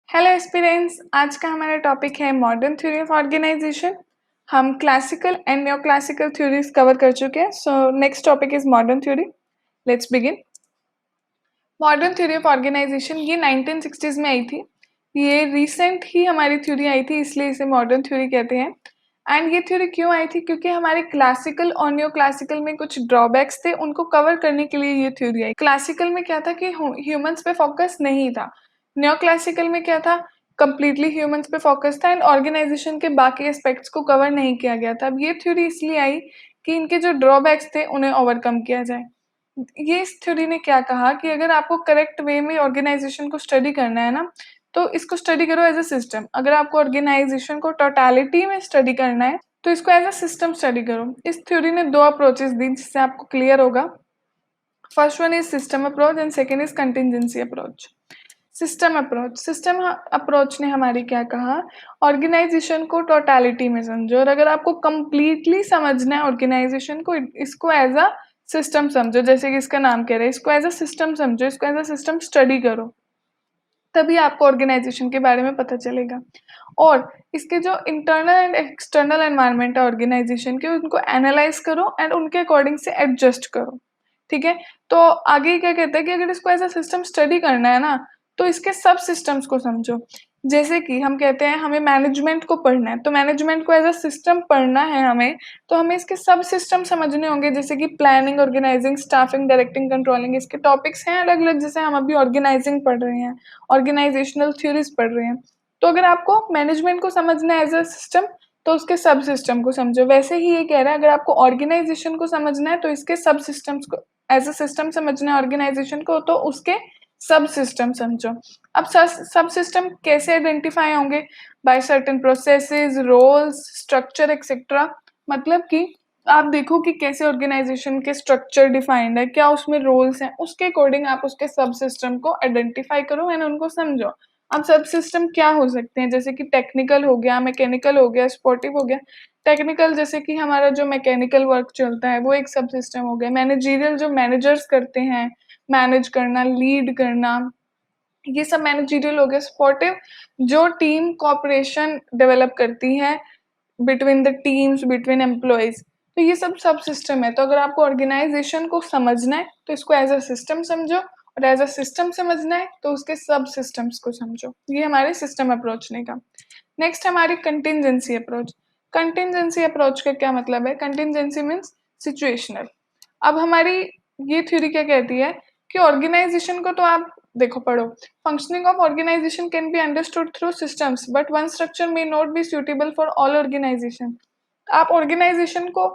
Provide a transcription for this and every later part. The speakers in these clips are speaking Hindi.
हेलो एस्पिरेंट्स, आज का हमारा टॉपिक है मॉडर्न थ्योरी ऑफ ऑर्गेनाइजेशन। हम classical and neo classical theories cover कर चुके हैं। So next topic is modern theory. Let's begin. Modern theory of organisation ये 1960s में आई थी। ये रिसेंट ही हमारी थ्योरी आई थी, इसलिए इसे मॉडर्न थ्योरी कहते हैं। एंड ये थ्योरी क्यों आई थी? क्योंकि हमारे क्लासिकल और न्यो क्लासिकल में कुछ ड्रॉबैक्स थे, उनको कवर करने के लिए ये थ्योरी आई। क्लासिकल में क्या था कि ह्यूमंस पे फोकस नहीं था। न्यो क्लासिकल में क्या था? कंप्लीटली ह्यूमंस पे फोकस था एंड ऑर्गेनाइजेशन के बाकी एस्पेक्ट्स को कवर नहीं किया गया था। अब ये थ्योरी इसलिए आई कि इनके जो ड्रॉबैक्स थे उन्हें ओवरकम किया जाए। ये इस थ्योरी ने क्या कहा कि अगर आपको करेक्ट वे में ऑर्गेनाइजेशन को स्टडी करना है ना, तो इसको स्टडी करो एज अ सिस्टम। अगर आपको ऑर्गेनाइजेशन को टोटलिटी में स्टडी करना है तो इसको एज अ सिस्टम स्टडी करो। इस थ्योरी ने दो अप्रोचेस दी जिससे आपको क्लियर होगा। First one is system approach and second is contingency approach. System approach ने हमारी क्या कहा, ऑर्गेनाइजेशन को टोटलिटी में समझो, और अगर आपको कंप्लीटली समझना है ऑर्गेनाइजेशन को, इसको एज अ सिस्टम समझो। जैसे कि इसका नाम कह रहा है, इसको एज अ सिस्टम समझो, इसको एज अ सिस्टम स्टडी करो, तभी आपको ऑर्गेनाइजेशन के बारे में पता चलेगा। और इसके जो इंटरनल एंड एक्सटर्नल एनवायरनमेंट है ऑर्गेनाइजेशन के, उनको एनालाइज करो एंड उनके अकॉर्डिंग से एडजस्ट करो। ठीक है, तो आगे क्या कहते हैं कि अगर इसको एज अ सिस्टम स्टडी करना है ना, तो इसके सब सिस्टम्स को समझो। जैसे कि हम कहते हैं हमें मैनेजमेंट को पढ़ना है, तो मैनेजमेंट को एज अ सिस्टम पढ़ना है हमें, तो हमें इसके सब सिस्टम समझने होंगे। जैसे कि planning, organising, staffing, directing, controlling, इसके टॉपिक्स हैं अलग अलग। जैसे हम अभी ऑर्गेनाइजिंग पढ़ रहे हैं, ऑर्गेनाइजेशनल थ्योरीज पढ़ रहे हैं। तो अगर आपको मैनेजमेंट को समझना है एज अ सिस्टम, तो उसके सब सिस्टम को समझो। वैसे ही ये कह रहा है अगर आपको ऑर्गेनाइजेशन को समझना है तो इसके सब सिस्टम्स को एज अ सिस्टम समझना है ऑर्गेनाइजेशन को, तो उसके सब सिस्टम समझो। अब सब सिस्टम कैसे आइडेंटिफाई होंगे? By certain processes, roles, structure etcetera. मतलब कि आप देखो कि कैसे ऑर्गेनाइजेशन के स्ट्रक्चर डिफाइंड है, क्या उसमें रोल्स हैं, उसके अकॉर्डिंग आप उसके सब सिस्टम को आइडेंटिफाई करो एंड उनको समझो। अब सब सिस्टम क्या हो सकते हैं? जैसे कि टेक्निकल हो गया, मैकेनिकल हो गया, स्पोर्टिव हो गया। टेक्निकल जैसे कि हमारा जो मैकेनिकल वर्क चलता है वो एक सब सिस्टम हो गया। मैनेजरियल जो मैनेजर्स करते हैं, मैनेज करना, लीड करना, ये सब मैनेजरियल हो गया। सपोर्टिव जो टीम कोऑपरेशन डेवलप करती है between the teams, between employees, तो ये सब सब सिस्टम है। तो अगर आपको ऑर्गेनाइजेशन को समझना है तो इसको एज अ सिस्टम समझो, और एज अ सिस्टम समझना है तो उसके सब सिस्टम्स को समझो। ये हमारे सिस्टम अप्रोच ने का। नेक्स्ट हमारी कंटिजेंसी अप्रोच। कंटिजेंसी अप्रोच का क्या मतलब है? Contingency means situational. अब हमारी ये थ्योरी क्या कहती है कि ऑर्गेनाइजेशन को तो आप देखो, पढ़ो। Functioning of organisation can be understood through systems but one structure may not be suitable for all organisation. आप ऑर्गेनाइजेशन को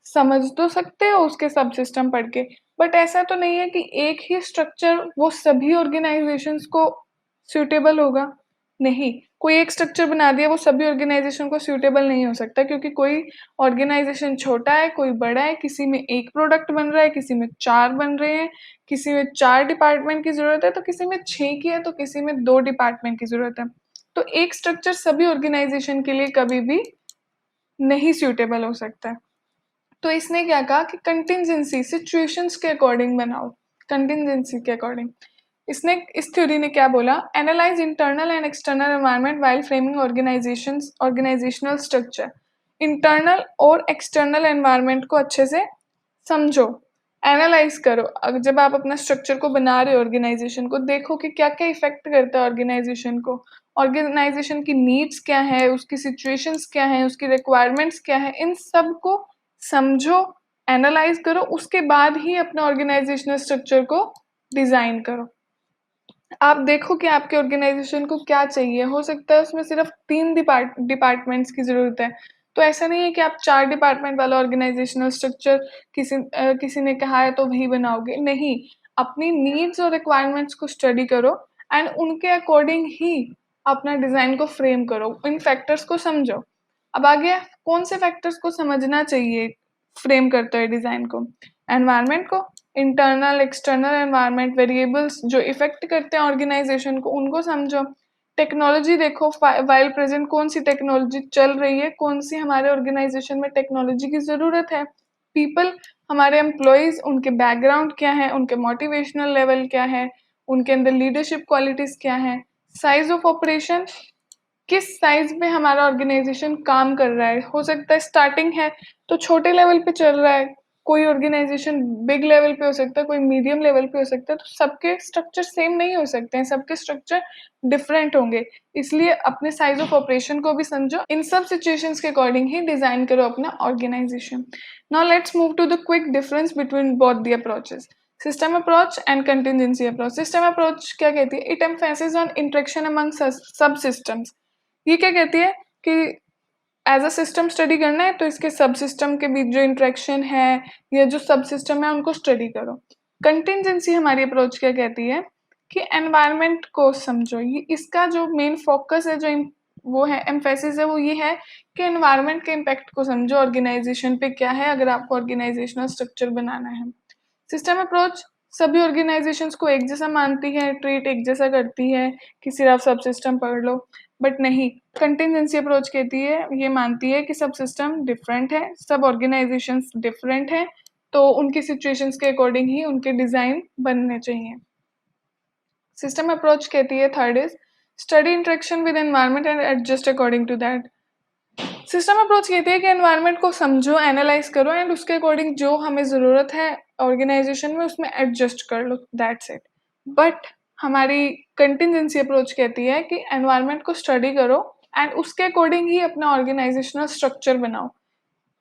समझ तो सकते हो उसके सब सिस्टम पढ़ के, बट ऐसा तो नहीं है कि एक ही स्ट्रक्चर वो सभी ऑर्गेनाइजेशंस को सूटेबल होगा। नहीं, कोई एक स्ट्रक्चर बना दिया वो सभी ऑर्गेनाइजेशन को सूटेबल नहीं हो सकता, क्योंकि कोई ऑर्गेनाइजेशन छोटा है, कोई बड़ा है, किसी में एक प्रोडक्ट बन रहा है, किसी में 4 बन रहे हैं, किसी में 4 डिपार्टमेंट की ज़रूरत है, तो किसी में 6 की है, तो किसी में 2 डिपार्टमेंट की ज़रूरत है। तो एक स्ट्रक्चर सभी ऑर्गेनाइजेशन के लिए कभी भी नहीं सूटेबल हो सकता है। तो इसने क्या कहा कि कंटिजेंसी सिचुएशंस के अकॉर्डिंग बनाओ। कंटिजेंसी के अकॉर्डिंग इसने, इस थ्योरी ने क्या बोला, analyse internal and external environment while framing organisations organisational structure. Internal और एक्सटर्नल एनवायरनमेंट को अच्छे से समझो, एनालाइज करो। अगर जब आप अपना स्ट्रक्चर को बना रहे हो ऑर्गेनाइजेशन को, देखो कि क्या क्या इफेक्ट करता है ऑर्गेनाइजेशन को, ऑर्गेनाइजेशन की नीड्स क्या है, उसकी सिचुएशंस क्या है, उसकी रिक्वायरमेंट्स क्या है, इन सब को समझो, एनालाइज करो, उसके बाद ही अपना ऑर्गेनाइजेशनल स्ट्रक्चर को डिजाइन करो। आप देखो कि आपके ऑर्गेनाइजेशन को क्या चाहिए। हो सकता है उसमें सिर्फ 3 डिपार्टमेंट्स की ज़रूरत है, तो ऐसा नहीं है कि आप 4 डिपार्टमेंट वाला ऑर्गेनाइजेशनल स्ट्रक्चर किसी ने कहा है तो वही बनाओगे। नहीं, अपनी नीड्स और रिक्वायरमेंट्स को स्टडी करो एंड उनके अकॉर्डिंग ही अपना डिज़ाइन को फ्रेम करो, इन फैक्टर्स को समझो। अब आगे कौन से फैक्टर्स को समझना चाहिए फ्रेम करते हुए डिज़ाइन को? एनवायरनमेंट को, इंटरनल एक्सटर्नल एनवायरनमेंट वेरिएबल्स जो इफेक्ट करते हैं ऑर्गेनाइजेशन को, उनको समझो। टेक्नोलॉजी देखो, वाइल प्रेजेंट कौन सी टेक्नोलॉजी चल रही है, कौन सी हमारे ऑर्गेनाइजेशन में टेक्नोलॉजी की ज़रूरत है। पीपल, हमारे एम्प्लॉयज़, उनके बैकग्राउंड क्या है, उनके मोटिवेशनल लेवल क्या है, उनके अंदर लीडरशिप क्वालिटीज़ क्या है, साइज ऑफ ऑपरेशन, किस साइज पे हमारा ऑर्गेनाइजेशन काम कर रहा है। हो सकता है स्टार्टिंग है तो छोटे लेवल पे चल रहा है, कोई ऑर्गेनाइजेशन बिग लेवल पे हो सकता है, कोई मीडियम लेवल पे हो सकता है, तो सबके स्ट्रक्चर सेम नहीं हो सकते हैं, सबके स्ट्रक्चर डिफरेंट होंगे। इसलिए अपने साइज ऑफ ऑपरेशन को भी समझो, इन सब सिचुएशंस के अकॉर्डिंग ही डिजाइन करो अपना organisation. Now let's move to the quick difference between both the approaches, system approach and contingency approach. System approach क्या कहती है? It emphasis on interaction among sub systems. ये क्या कहती है कि एज अ सिस्टम स्टडी करना है तो इसके सब सिस्टम के बीच जो इंटरेक्शन है या जो सब सिस्टम है उनको स्टडी करो। कंटिजेंसी हमारी अप्रोच क्या कहती है कि एनवायरनमेंट को समझो। ये इसका जो मेन फोकस है, जो वो है एम्फेसिस है, वो ये है कि एनवायरनमेंट के इम्पैक्ट को समझो ऑर्गेनाइजेशन पे क्या है, अगर आपको ऑर्गेनाइजेशनल स्ट्रक्चर बनाना है। सिस्टम अप्रोच सभी ऑर्गेनाइजेशंस को एक जैसा मानती है, ट्रीट एक जैसा करती है कि सिर्फ आप सब सिस्टम पढ़ लो, बट नहीं। कंटिजेंसी अप्रोच कहती है, ये मानती है कि सब सिस्टम डिफरेंट है, सब ऑर्गेनाइजेशंस डिफरेंट है, तो उनकी सिचुएशंस के अकॉर्डिंग ही उनके डिजाइन बनने चाहिए। सिस्टम अप्रोच कहती है third is study interaction with environment and adjust according to that. System approach कहती है कि एनवायरनमेंट को समझो, एनालाइज करो एंड उसके अकॉर्डिंग जो हमें ज़रूरत है ऑर्गेनाइजेशन में उसमें एडजस्ट कर लो, दैट्स इट। बट हमारी कंटिजेंसी अप्रोच कहती है कि एनवायरनमेंट को स्टडी करो एंड उसके अकॉर्डिंग ही अपना ऑर्गेनाइजेशनल स्ट्रक्चर बनाओ,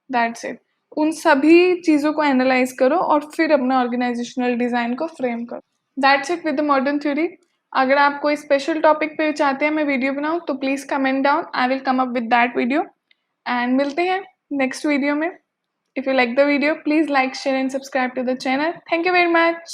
दैट्स इट। उन सभी चीज़ों को एनालाइज करो और फिर अपना ऑर्गेनाइजेशनल डिज़ाइन को फ्रेम करो, that's it with the modern theory. अगर आप कोई स्पेशल टॉपिक पे चाहते हैं मैं वीडियो बनाऊँ तो please comment down, I will come up with that video एंड मिलते हैं नेक्स्ट वीडियो में। If you like the video please like share and subscribe to the channel. Thank you very much.